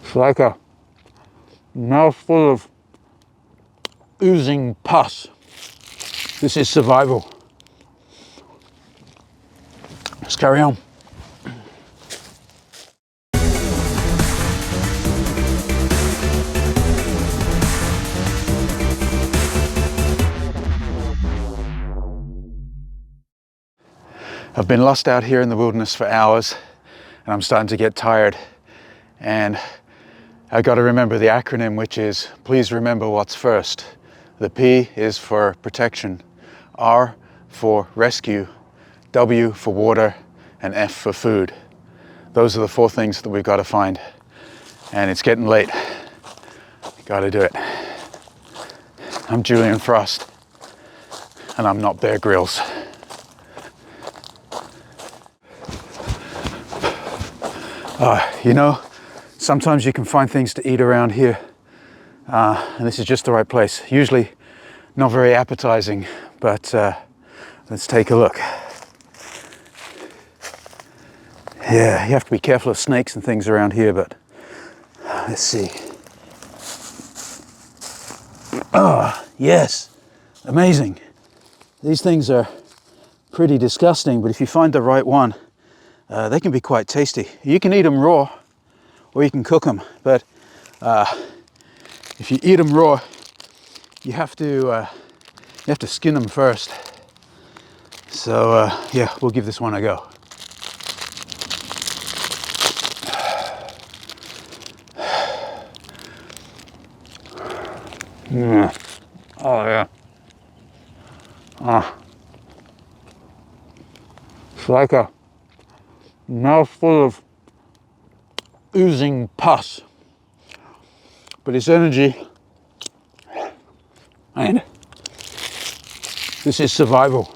It's like a mouthful of oozing pus. This is survival. Let's carry on. I've been lost out here in the wilderness for hours and I'm starting to get tired, and I got to remember the acronym, which is please remember what's first. The P is for protection, R for rescue, W for water, and F for food. Those are the 4 things that we've got to find, and it's getting late. Got to do it. I'm Julian Frost and I'm not Bear Grylls. You know, sometimes you can find things to eat around here, and this is just the right place. Usually not very appetizing, but let's take a look. Yeah, you have to be careful of snakes and things around here, but let's see. Oh, yes, amazing. These things are pretty disgusting, but if you find the right one, they can be quite tasty. You can eat them raw, or you can cook them. But if you eat them raw, you have to skin them first. So yeah, we'll give this one a go. Oh yeah. It's like a mouthful of oozing pus, but it's energy, and this is survival.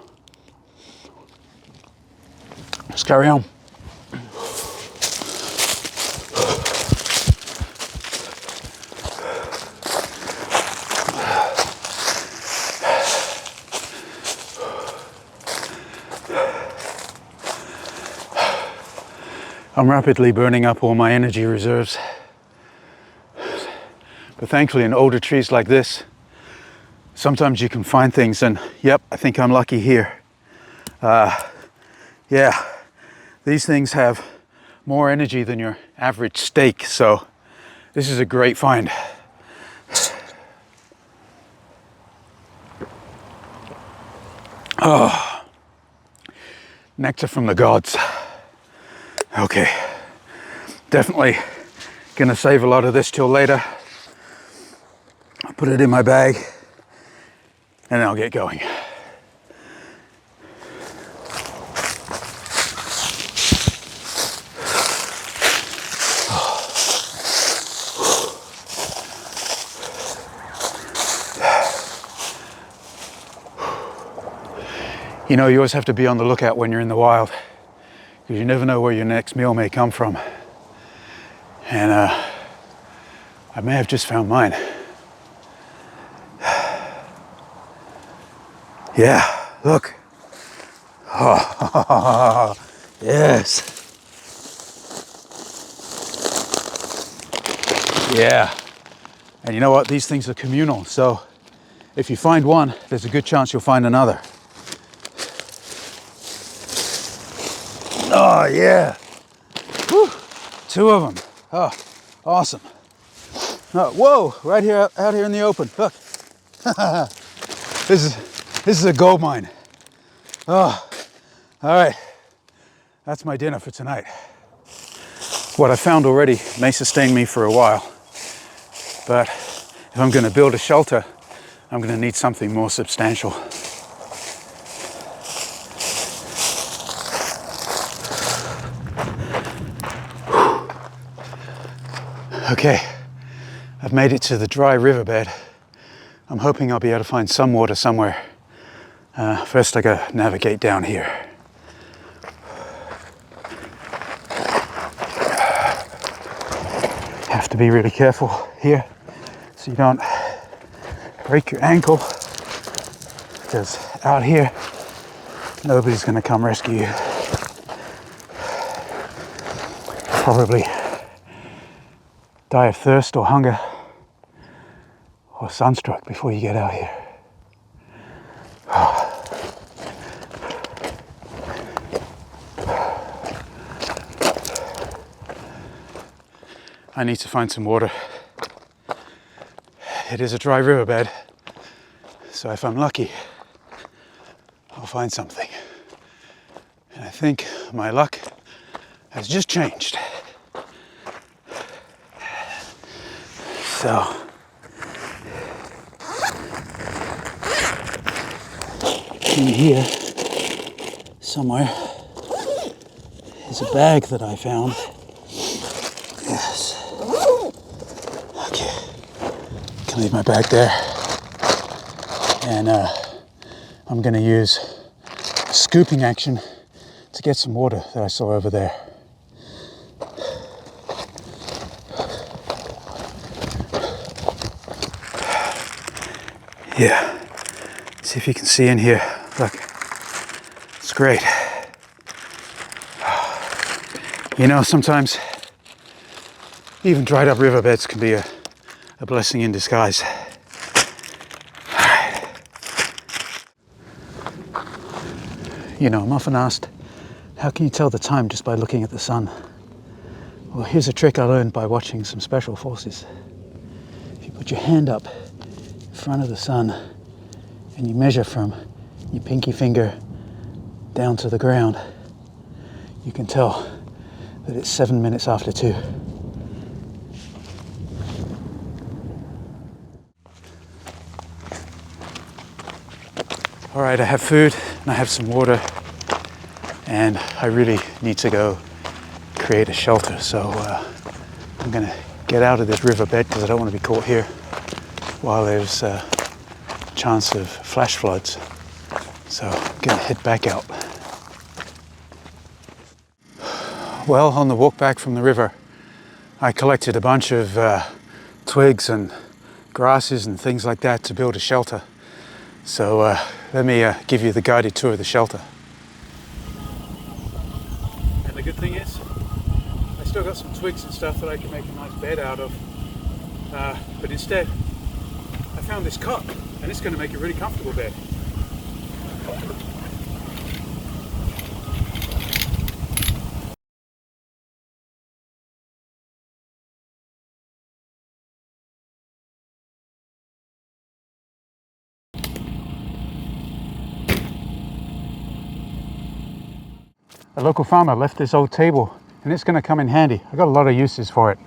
Let's carry on. I'm rapidly burning up all my energy reserves. But thankfully in older trees like this, sometimes you can find things, and yep, I think I'm lucky here. Yeah, these things have more energy than your average steak, so this is a great find. Oh, nectar from the gods. Okay, definitely gonna save a lot of this till later. I'll put it in my bag and then I'll get going. You know, you always have to be on the lookout when you're in the wild, because you never know where your next meal may come from. And I may have just found mine. Yeah, look. Oh, yes. Yeah. And you know what? These things are communal. So if you find one, there's a good chance you'll find another. Oh, yeah. Whew. 2 of them. Oh, awesome. Oh, whoa, right here, out here in the open. Look. This is a gold mine. Oh, all right. That's my dinner for tonight. What I found already may sustain me for a while, but if I'm going to build a shelter, I'm going to need something more substantial. Okay, I've made it to the dry riverbed. I'm hoping I'll be able to find some water somewhere. First I gotta navigate down here. Have to be really careful here so you don't break your ankle, because out here nobody's gonna come rescue you. die of thirst or hunger or sunstroke before you get out here. I need to find some water. It is a dry riverbed, so if I'm lucky, I'll find something. And I think my luck has just changed. So, in here somewhere is a bag that I found. Yes. Okay. Can leave my bag there. And I'm going to use scooping action to get some water that I saw over there. Yeah, see if you can see in here. Look, it's great. You know, sometimes even dried up riverbeds can be a blessing in disguise. You know, I'm often asked, how can you tell the time just by looking at the sun? Well, here's a trick I learned by watching some special forces. If you put your hand up in front of the sun and you measure from your pinky finger down to the ground, you can tell that it's 7 minutes after 2. All right, I have food and I have some water, and I really need to go create a shelter. So I'm gonna get out of this riverbed because I don't want to be caught here while there's a chance of flash floods. So I'm gonna head back out. Well, on the walk back from the river, I collected a bunch of twigs and grasses and things like that to build a shelter. So let me give you the guided tour of the shelter. And the good thing is, I still got some twigs and stuff that I can make a nice bed out of. But instead, I found this cot, and it's going to make a really comfortable bed. A local farmer left this old table, and it's going to come in handy. I've got a lot of uses for it.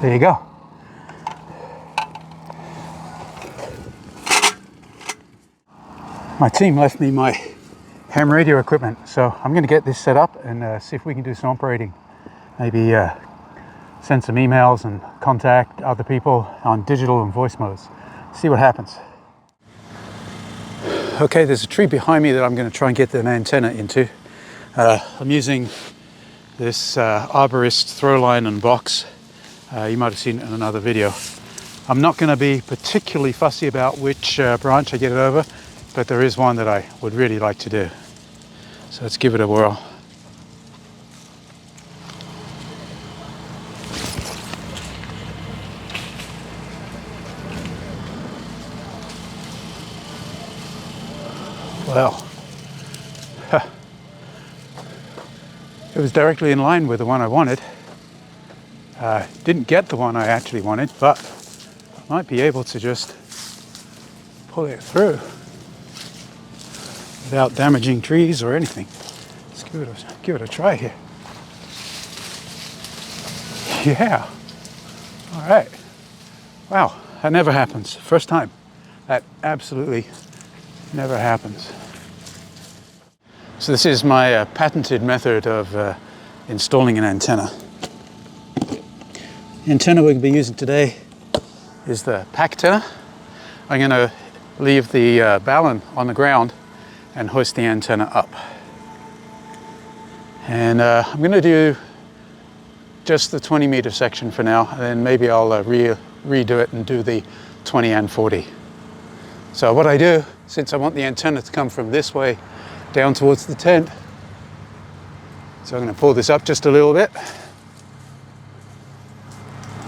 There you go. My team left me my ham radio equipment, so I'm going to get this set up and see if we can do some operating. Maybe send some emails and contact other people on digital and voice modes. See what happens. Okay, there's a tree behind me that I'm going to try and get an antenna into. I'm using this arborist throw line and box. You might have seen it in another video. I'm not going to be particularly fussy about which branch I get it over, but there is one that I would really like to do. So let's give it a whirl. Well, it was directly in line with the one I wanted. Didn't get the one I actually wanted, but I might be able to just pull it through without damaging trees or anything. Let's give it a try here. Yeah. All right. Wow, that never happens. First time. That absolutely never happens. So this is my patented method of installing an antenna. The antenna we're going to be using today is the pack antenna. I'm going to leave the balun on the ground and hoist the antenna up. And I'm going to do just the 20-meter section for now, and then maybe I'll redo it and do the 20 and 40. So what I do, since I want the antenna to come from this way down towards the tent, so I'm going to pull this up just a little bit,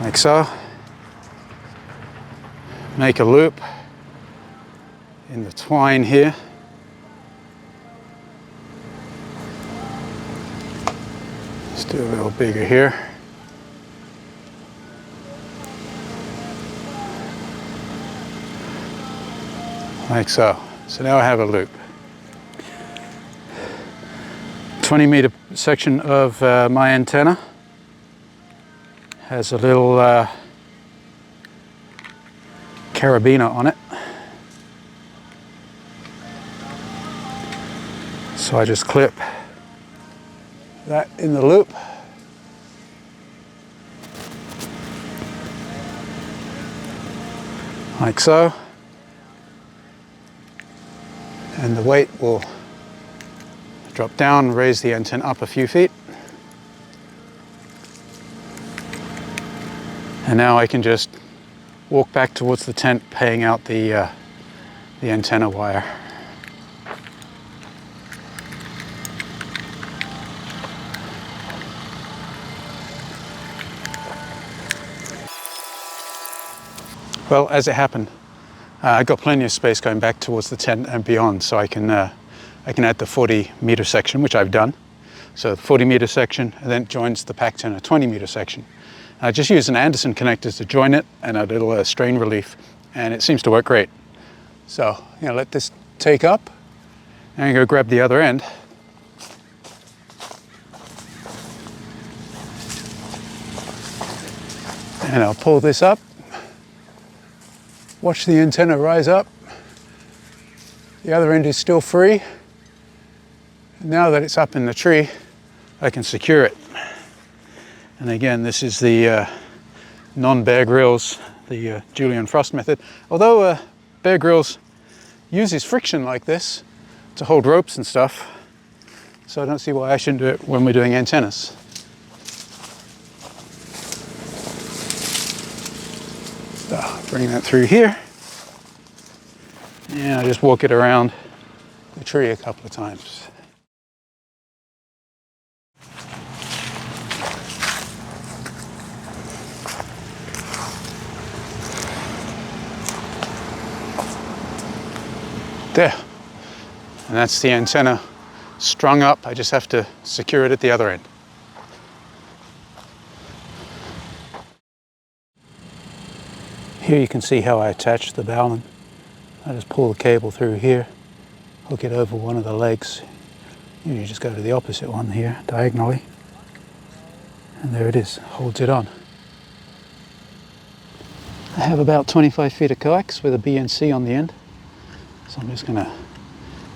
like so. Make a loop in the twine here. Let's do a little bigger here. Like so. So now I have a loop. 20-meter section of my antenna has a little carabiner on it. So I just clip that in the loop. Like so. And the weight will drop down, raise the antenna up a few feet. And now I can just walk back towards the tent, paying out the antenna wire. Well, as it happened, I got plenty of space going back towards the tent and beyond, so I can add the 40-meter section, which I've done. So the 40-meter section, and then it joins the pack tent, a 20-meter section. I just use an Anderson connector to join it and a little strain relief, and it seems to work great. So, let this take up, and I go grab the other end. And I'll pull this up. Watch the antenna rise up. The other end is still free. Now that it's up in the tree, I can secure it. And again, this is the non-Bear Grylls, the Julian Frost method. Although Bear Grylls uses friction like this to hold ropes and stuff, so I don't see why I shouldn't do it when we're doing antennas. So bring that through here, and I just walk it around the tree a couple of times. There, and that's the antenna strung up. I just have to secure it at the other end. Here you can see how I attach the bowline. I just pull the cable through here, hook it over one of the legs. You just go to the opposite one here, diagonally, and there it is, holds it on. I have about 25 feet of coax with a BNC on the end. So I'm just going to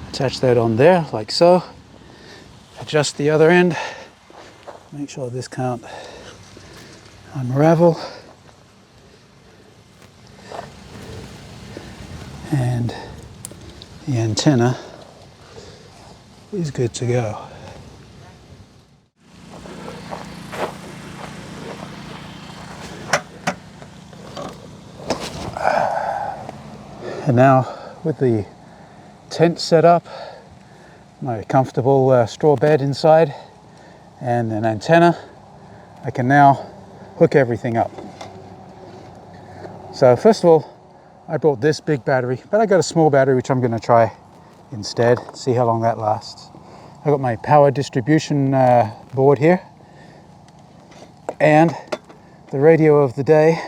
attach that on there, like so. Adjust the other end. Make sure this can't unravel. And the antenna is good to go. And now, with the tent set up, my comfortable straw bed inside, and an antenna, I can now hook everything up. So first of all, I brought this big battery, but I got a small battery which I'm going to try instead, see how long that lasts. I got my power distribution board here, and the radio of the day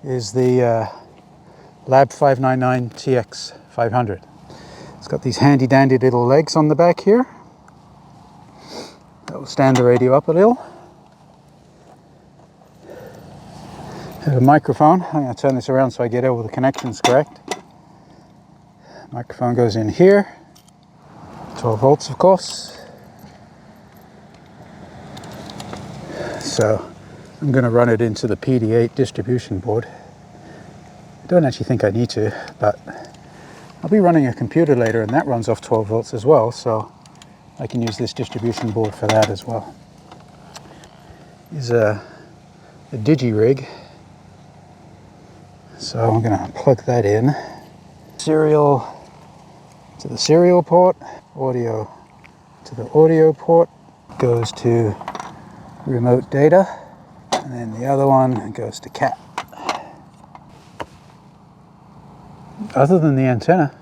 is the Lab 599 TX 500. It's got these handy dandy little legs on the back here. That will stand the radio up a little. Have a microphone. I'm going to turn this around so I get all the connections correct. Microphone goes in here. 12 volts, of course. So I'm going to run it into the PD8 distribution board. I don't actually think I need to, but I'll be running a computer later, and that runs off 12 volts as well, so I can use this distribution board for that as well. Is a digi rig, so I'm going to plug that in. serial to the serial port, audio to the audio port, goes to remote data, and then the other one goes to cat. Other than the antenna,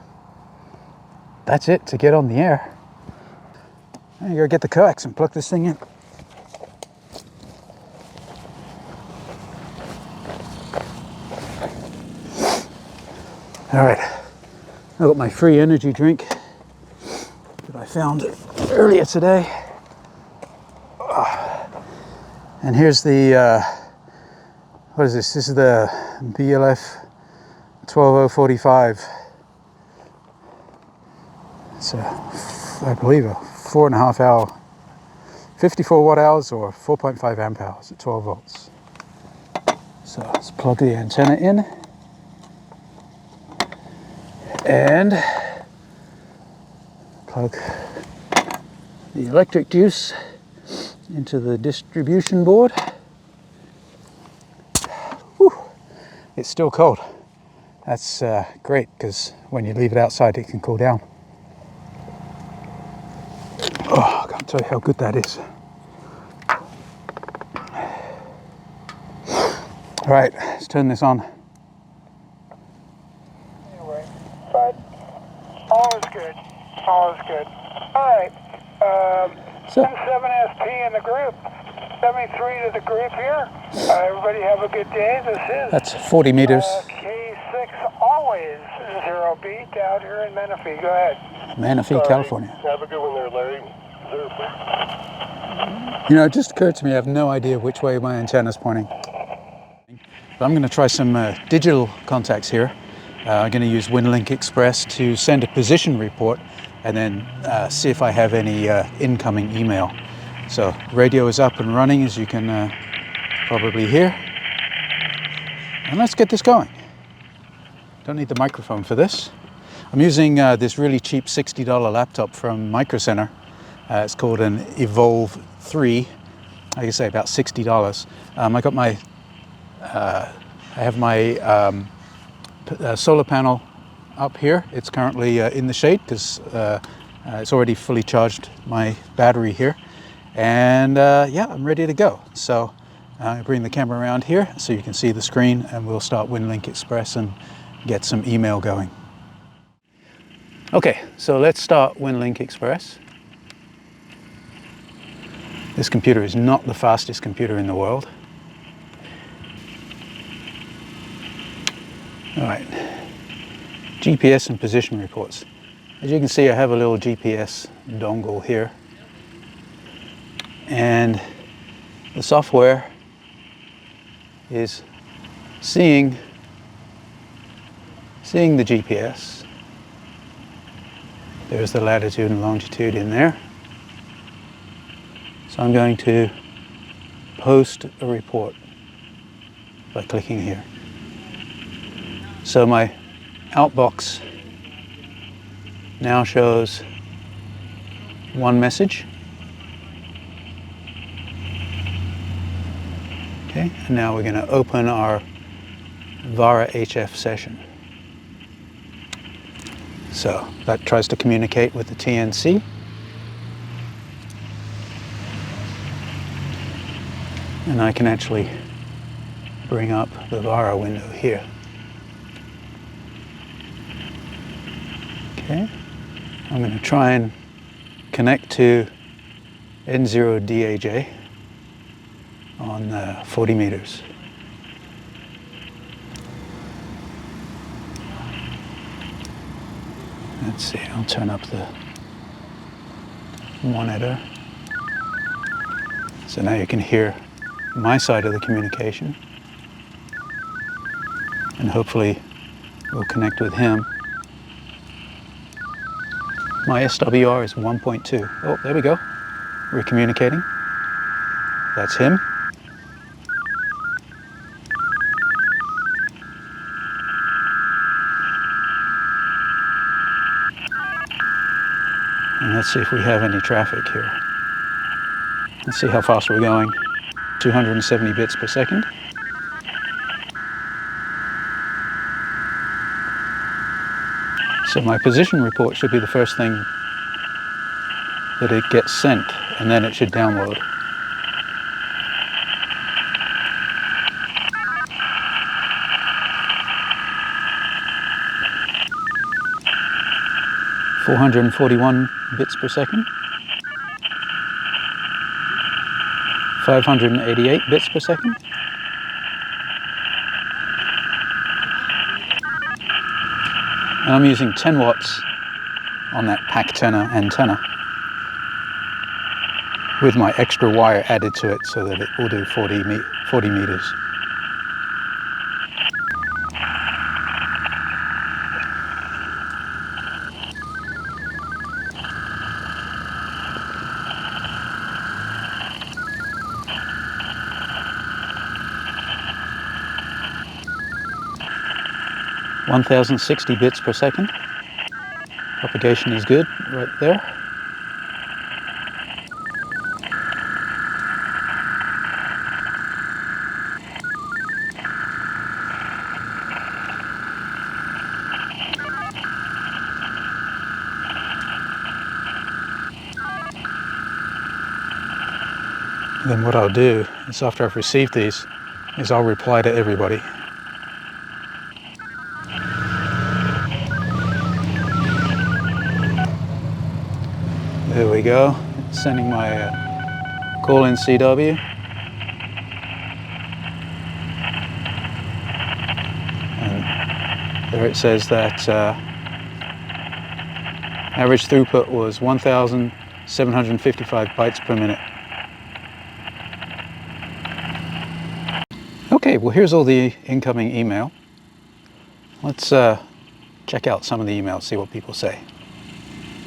that's it to get on the air. Now you gotta get the coax and plug this thing in. All right, I've got my free energy drink that I found earlier today. And here's the, what is this? This is the BLF 12045. It's I believe a 4.5 hour, 54 watt hours or 4.5 amp hours at 12 volts. So let's plug the antenna in and plug the electric juice into the distribution board. Whew. It's still cold. That's great, because when you leave it outside it can cool down. Oh, I can't tell you how good that is. All right, let's turn this on. Anyway, but all is good. All is good. All right. So, 7SP in the group. 73 to the group here. Everybody have a good day. This is that's 40 meters. K6 always 0B out here in Menifee. Go ahead. Menifee, California. Have a good one there, Larry. You know, it just occurred to me I have no idea which way my antenna's pointing. But I'm going to try some digital contacts here. I'm going to use WinLink Express to send a position report and then see if I have any incoming email. So radio is up and running, as you can probably hear. And let's get this going. Don't need the microphone for this. I'm using this really cheap $60 laptop from Micro Center. It's called an Evolve 3. Like I say, about $60. I have my solar panel up here. It's currently in the shade because it's already fully charged my battery here. And yeah, I'm ready to go. So I bring the camera around here so you can see the screen, and we'll start WinLink Express and get some email going. Okay, so let's start WinLink Express. This computer is not the fastest computer in the world. All right, GPS and position reports. As you can see, I have a little GPS dongle here. And the software is seeing the GPS. There's the latitude and longitude in there. So I'm going to post a report by clicking here. So my outbox now shows one message. Okay, and now we're going to open our VARA HF session. So that tries to communicate with the TNC. And I can actually bring up the VARA window here. Okay, I'm going to try and connect to N0DAJ on 40 meters. Let's see, I'll turn up the monitor. So now you can hear my side of the communication. And hopefully we'll connect with him. My SWR is 1.2. Oh, there we go. We're communicating. That's him. And let's see if we have any traffic here. Let's see how fast we're going. 270 bits per second. So my position report should be the first thing that it gets sent, and then it should download. .441 bits per second. 588 bits per second. And I'm using 10 watts on that pack tenor antenna with my extra wire added to it so that it will do 40 meters. .1060 bits per second. Propagation is good right there. Then what I'll do is, after I've received these, is I'll reply to everybody. There we go, sending my call-in CW. And there it says that average throughput was 1,755 bytes per minute. Okay, well here's all the incoming email. Let's check out some of the emails, see what people say.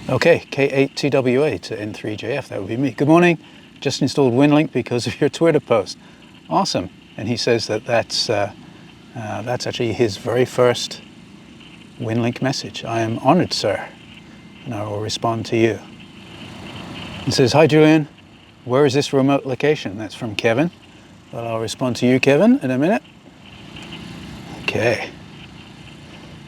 Okay, K8TWA to N3JF, that would be me. Good morning, just installed WinLink because of your Twitter post. Awesome. And he says that that's actually his very first WinLink message. I am honored, sir, and I will respond to you. He says, hi Julian, where is this remote location? That's from Kevin. Well, I'll respond to you, Kevin, in a minute. Okay.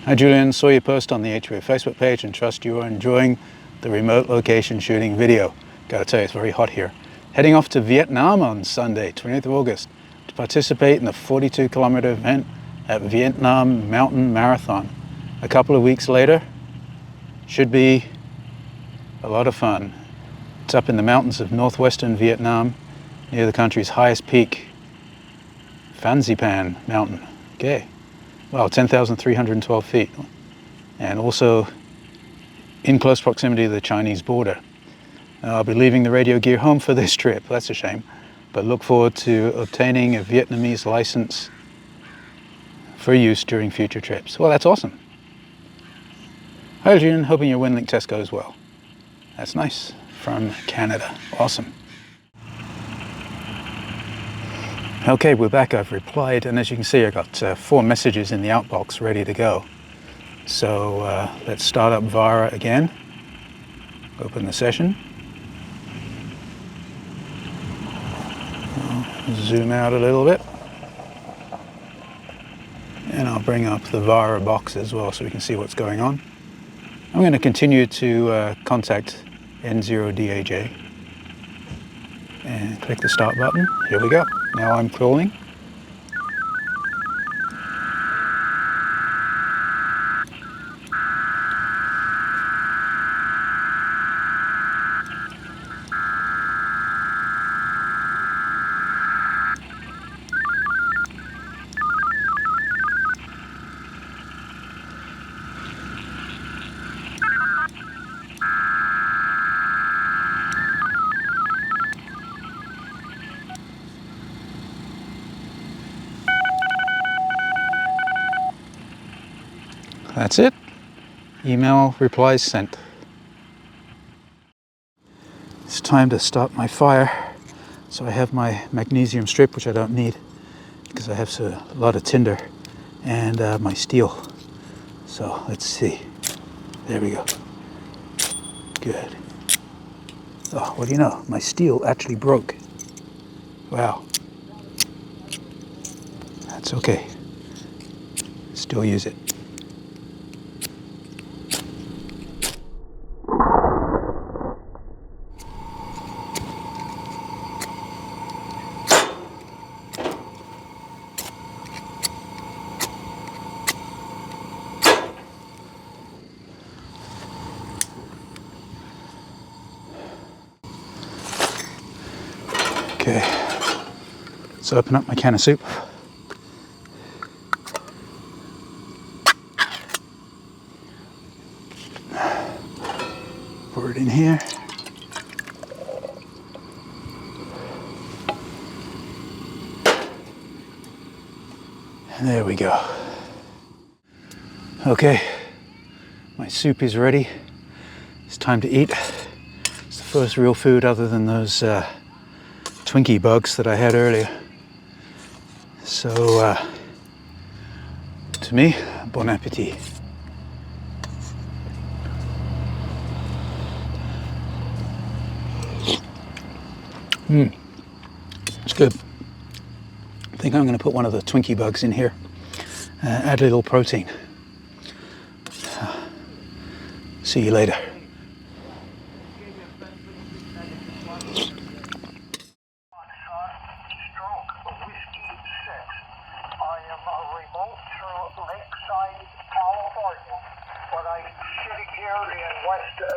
Hi Julian, saw your post on the HVA Facebook page and trust you are enjoying the remote location shooting video. Gotta tell you, it's very hot here. Heading off to Vietnam on Sunday, 20th of August, to participate in the 42-kilometer event at Vietnam Mountain Marathon. A couple of weeks later, should be a lot of fun. It's up in the mountains of northwestern Vietnam, near the country's highest peak, Phan Xipang Mountain. Okay. Wow, 10,312 feet. And also in close proximity to the Chinese border. I'll be leaving the radio gear home for this trip. That's a shame. But look forward to obtaining a Vietnamese license for use during future trips. Well, that's awesome. Hi, Julian. Hoping your WinLink test goes well. That's nice. From Canada. Awesome. Okay, we're back. I've replied, and as you can see, I got 4 messages in the outbox ready to go. So let's start up Vara again. Open the session. I'll zoom out a little bit. And I'll bring up the Vara box as well so we can see what's going on. I'm going to continue to contact N0DAJ. And click the start button. Here we go. Now I'm calling. That's it. Email replies sent. It's time to start my fire. So I have my magnesium strip, which I don't need because I have a lot of tinder, and my steel. So let's see. There we go. Good. Oh, what do you know? My steel actually broke. Wow. That's okay. Still use it. Okay, let's open up my can of soup. Pour it in here. And there we go. Okay, my soup is ready. It's time to eat. It's the first real food other than those Twinkie bugs that I had earlier. So, to me, bon appetit. It's good. I think I'm going to put one of the Twinkie bugs in here. Add a little protein. See you later.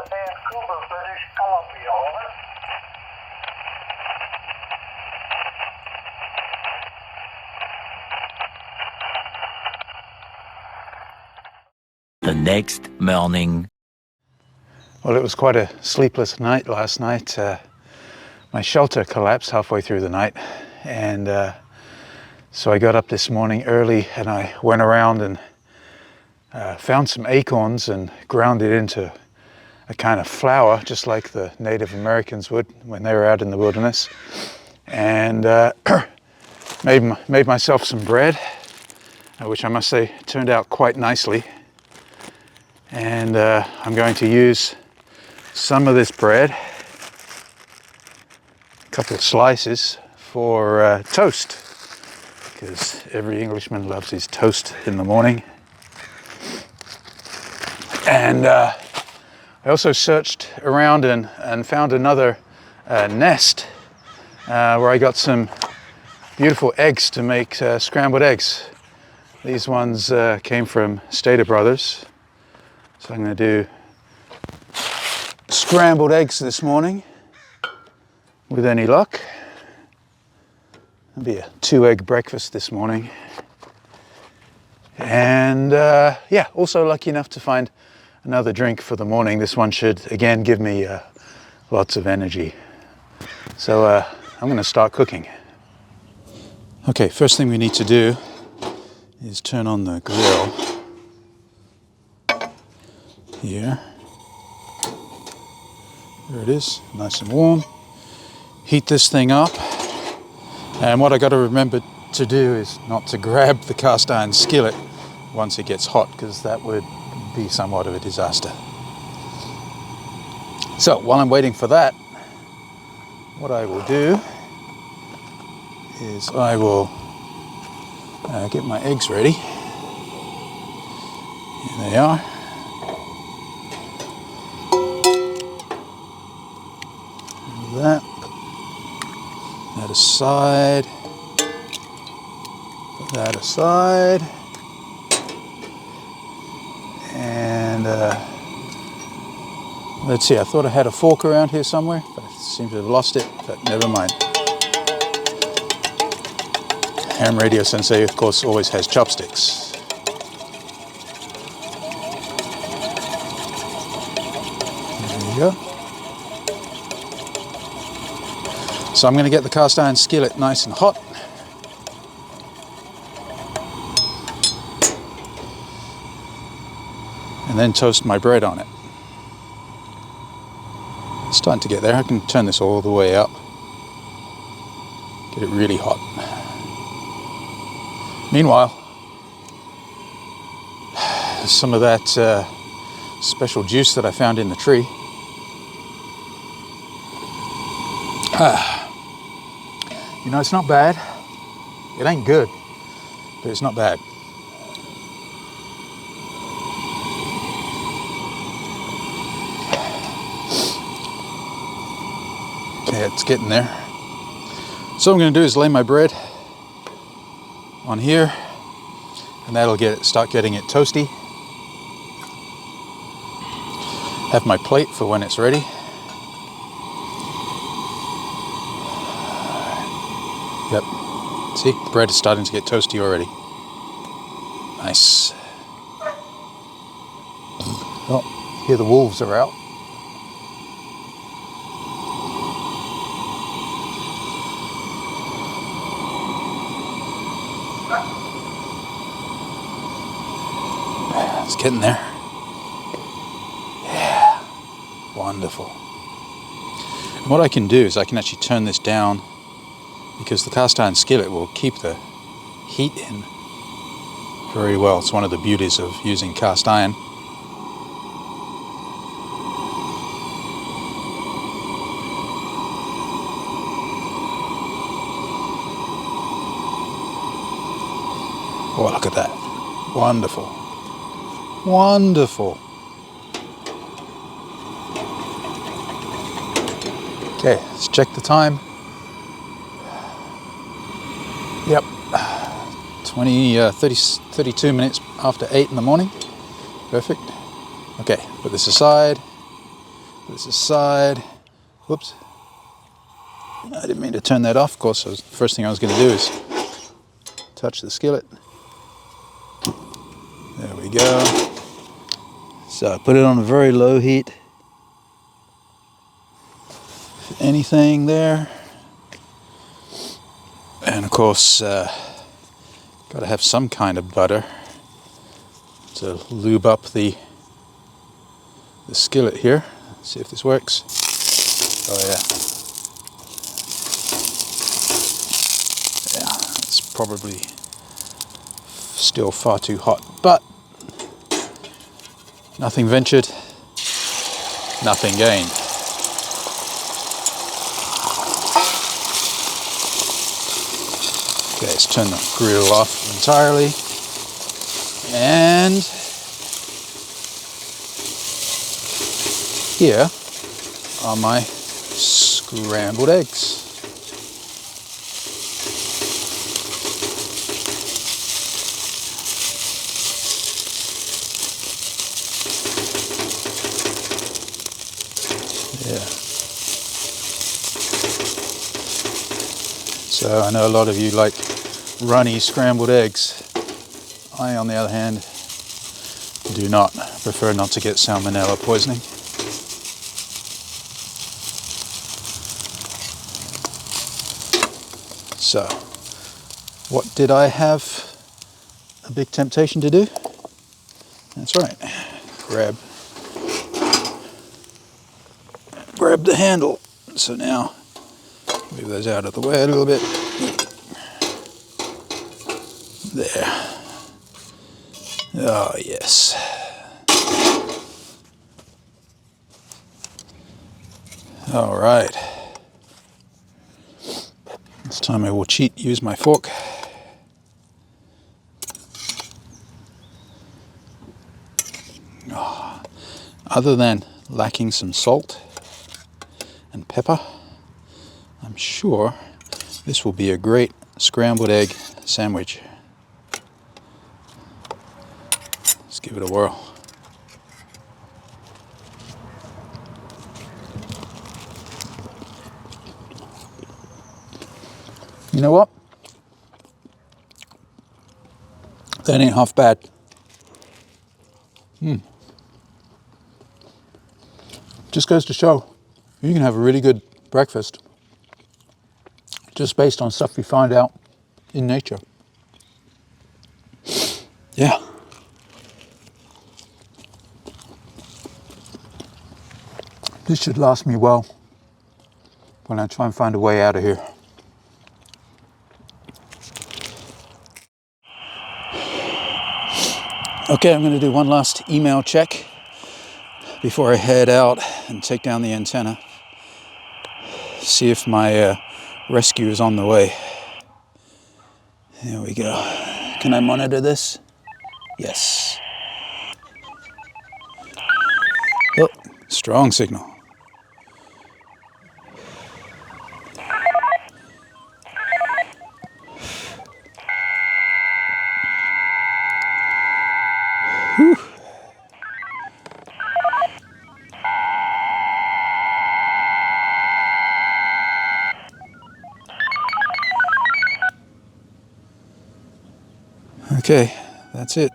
Vancouver, British Columbia. Over. The next morning. Well, it was quite a sleepless night last night. My shelter collapsed halfway through the night, and so I got up this morning early and I went around and found some acorns and ground it into a kind of flour, just like the Native Americans would when they were out in the wilderness, and made myself some bread, which I must say turned out quite nicely. And I'm going to use some of this bread, a couple of slices, for toast, because every Englishman loves his toast in the morning. And I also searched around and found another nest where I got some beautiful eggs to make scrambled eggs. These ones came from Stater Brothers. So I'm going to do scrambled eggs this morning with any luck. It'll be a 2-egg breakfast this morning. And yeah, also lucky enough to find another drink for the morning. This one should again give me lots of energy. So I'm going to start cooking. Okay, first thing we need to do is turn on the grill. Here. There it is, nice and warm. Heat this thing up. And what I got to remember to do is not to grab the cast iron skillet once it gets hot, because that would be somewhat of a disaster. So while I'm waiting for that, what I will do is I will get my eggs ready. Here they are. That, put that aside, put that aside, and let's see, I thought I had a fork around here somewhere, but I seem to have lost it, but never mind. Ham Radio Sensei, of course, always has chopsticks. There you go. So I'm going to get the cast iron skillet nice and hot. And then toast my bread on it. It's starting to get there. I can turn this all the way up. Get it really hot. Meanwhile, some of that special juice that I found in the tree. You know, it's not bad. It ain't good, but it's not bad. Okay, it's getting there. So what I'm going to do is lay my bread on here, and that'll start getting it toasty. Have my plate for when it's ready. See, the bread is starting to get toasty already. Nice. Oh, here the wolves are out. It's getting there. Yeah, wonderful. And what I can do is I can actually turn this down, because the cast iron skillet will keep the heat in very well. It's one of the beauties of using cast iron. Oh, look at that. Wonderful. Wonderful. Okay, let's check the time. Yep, 32 minutes after 8 in the morning. Perfect. Okay, put this aside. Put this aside. Whoops. I didn't mean to turn that off. Of course, the first thing I was going to do is touch the skillet. There we go. So I put it on a very low heat. Anything there. And of course, got to have some kind of butter to lube up the skillet here. Let's see if this works. Oh yeah. Yeah, it's probably still far too hot, but nothing ventured, nothing gained. Okay, let's turn the grill off entirely. And here are my scrambled eggs. Yeah. So I know a lot of you like runny scrambled eggs. I, on the other hand, do not. Prefer not to get salmonella poisoning. So, what did I have a big temptation to do? That's right. Grab the handle. So now, move those out of the way a little bit. There. Oh, yes. All right. This time I will use my fork. Oh, other than lacking some salt and pepper, I'm sure this will be a great scrambled egg sandwich. Let's give it a whirl. You know what? That ain't half bad. Just goes to show you can have a really good breakfast just based on stuff you find out in nature. Yeah. This should last me well when I try and find a way out of here. Okay, I'm going to do one last email check before I head out and take down the antenna. See if my rescue is on the way. There we go. Can I monitor this? Yes. Oh, strong signal. Whew. Okay, that's it.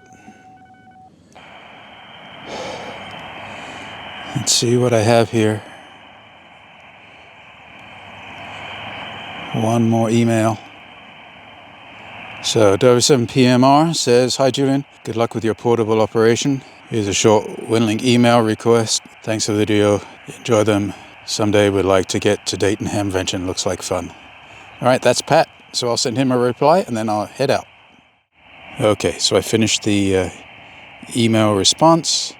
Let's see what I have here. One more email. So W7PMR says, "Hi Julian, good luck with your portable operation. Here's a short WinLink email request. Thanks for the video. Enjoy them. Someday we'd like to get to Dayton Hamvention. Looks like fun." All right, that's Pat. So I'll send him a reply and then I'll head out. Okay, so I finished the email response.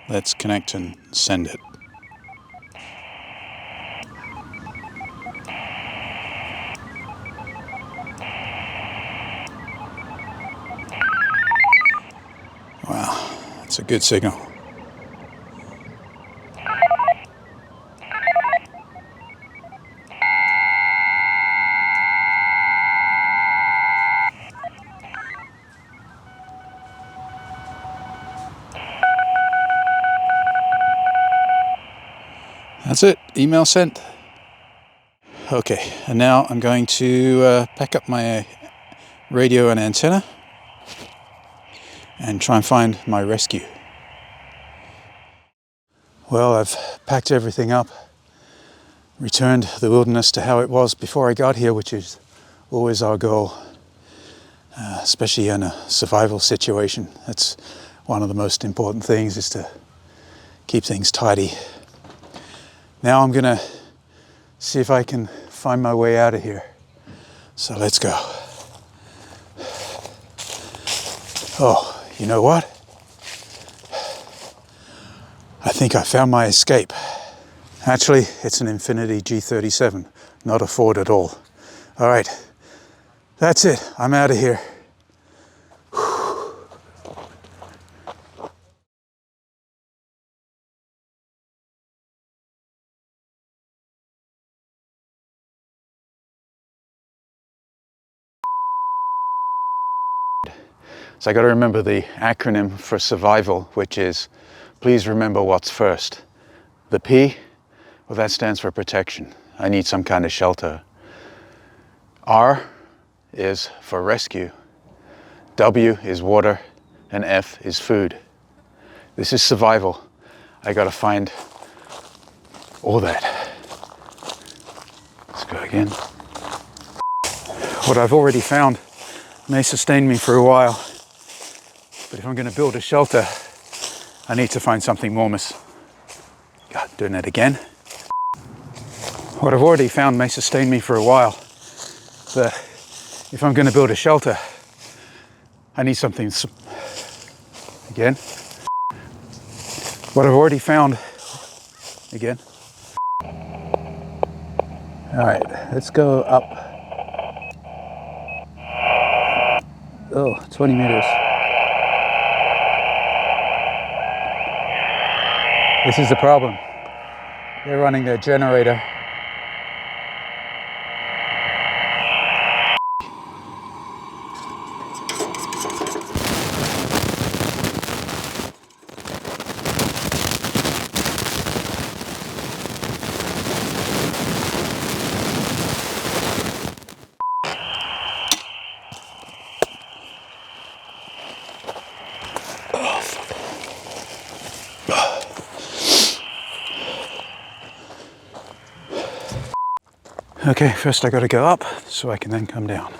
Let's connect and send it. Wow, that's a good signal. That's it, email sent. Okay, and now I'm going to pack up my radio and antenna and try and find my rescue. Well, I've packed everything up, returned the wilderness to how it was before I got here, which is always our goal, especially in a survival situation. That's one of the most important things, is to keep things tidy. Now I'm gonna see if I can find my way out of here. So let's go. Oh, you know what? I think I found my escape. Actually, it's an Infiniti G37, not a Ford at all. All right, that's it. I'm out of here. So I got to remember the acronym for survival, which is, please remember what's first. The P, well, that stands for protection. I need some kind of shelter. R is for rescue. W is water, and F is food. This is survival. I got to find all that. Let's go again. What I've already found may sustain me for a while. But if I'm going to build a shelter, I need to find something more God, doing it again. What I've already found may sustain me for a while, but if I'm going to build a shelter, I need something again. What I've already found again. All right, let's go up. Oh, 20 meters. This is the problem. They're running their generator. Okay, first I got to go up so I can then come down.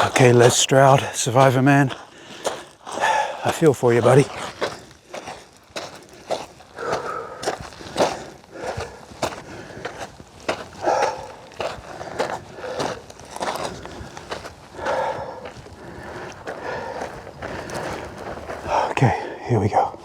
Okay, Les Stroud, Suvivorman. I feel for you, buddy. Okay, here we go.